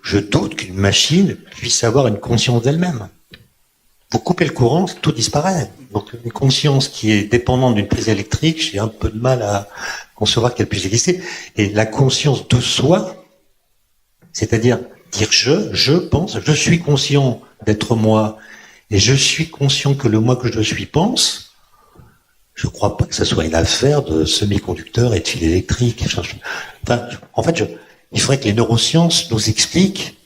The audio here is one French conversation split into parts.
Je doute qu'une machine puisse avoir une conscience d'elle-même. Vous coupez le courant, tout disparaît. Donc une conscience qui est dépendante d'une prise électrique, j'ai un peu de mal à concevoir qu'elle puisse exister. Et la conscience de soi, c'est-à-dire dire je pense, je suis conscient d'être moi, et je suis conscient que le moi que je suis pense, je ne crois pas que ce soit une affaire de semi-conducteurs et de fils électriques. Enfin, en fait, il faudrait que les neurosciences nous expliquent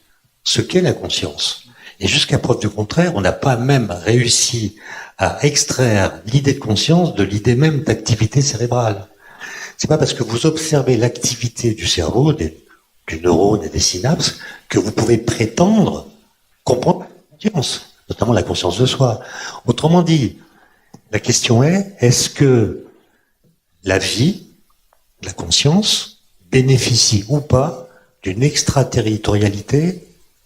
ce qu'est la conscience. Et jusqu'à preuve du contraire, on n'a pas même réussi à extraire l'idée de conscience de l'idée même d'activité cérébrale. C'est pas parce que vous observez l'activité du cerveau, du neurone et des synapses, que vous pouvez prétendre comprendre la conscience, notamment la conscience de soi. Autrement dit, la question est-ce que la vie, la conscience, bénéficie ou pas d'une extraterritorialité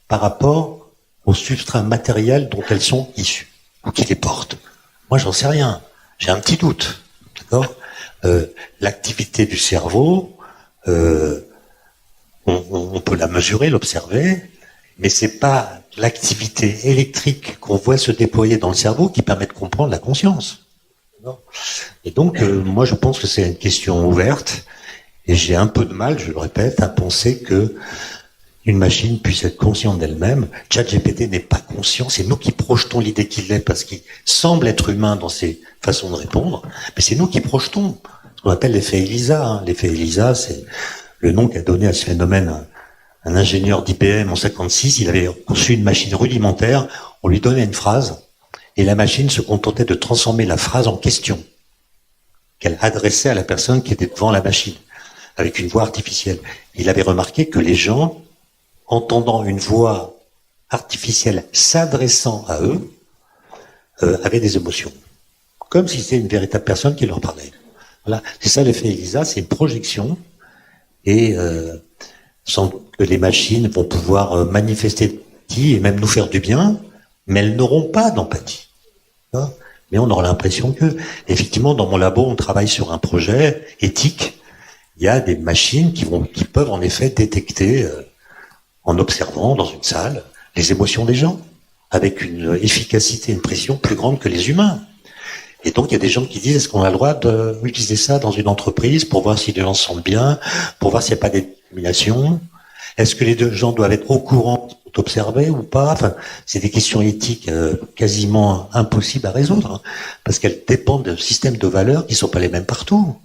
par rapport au substrat matériel dont elles sont issues, ou qui les portent? Moi, j'en sais rien. J'ai un petit doute. D'accord ? L'activité du cerveau, on peut la mesurer, l'observer, mais c'est pas l'activité électrique qu'on voit se déployer dans le cerveau qui permet de comprendre la conscience. Et donc, moi, je pense que c'est une question ouverte, et j'ai un peu de mal, je le répète, à penser que une machine puisse être consciente d'elle-même. ChatGPT n'est pas conscient, c'est nous qui projetons l'idée qu'il est, parce qu'il semble être humain dans ses façons de répondre, mais c'est nous qui projetons ce qu'on appelle l'effet ELISA. L'effet ELISA, c'est le nom qu'a donné à ce phénomène un ingénieur d'IBM en 56. Il avait conçu une machine rudimentaire, on lui donnait une phrase, et la machine se contentait de transformer la phrase en question qu'elle adressait à la personne qui était devant la machine, avec une voix artificielle. Il avait remarqué que les gens, entendant une voix artificielle s'adressant à eux, avaient des émotions. Comme si c'était une véritable personne qui leur parlait. Voilà. C'est ça l'effet ELISA, c'est une projection, et sans doute que les machines vont pouvoir manifester de l'empathie et même nous faire du bien, mais elles n'auront pas d'empathie. Mais on aura l'impression que, effectivement, dans mon labo, on travaille sur un projet éthique. Il y a des machines qui peuvent en effet détecter, en observant dans une salle, les émotions des gens, avec une efficacité, une précision plus grande que les humains. Et donc, il y a des gens qui disent, est-ce qu'on a le droit d'utiliser ça dans une entreprise pour voir si les gens se sentent bien, pour voir s'il n'y a pas de discrimination? Est-ce que les deux gens doivent être au courant d'observer ou pas? Enfin, c'est des questions éthiques quasiment impossibles à résoudre, hein, parce qu'elles dépendent de systèmes de valeurs qui ne sont pas les mêmes partout.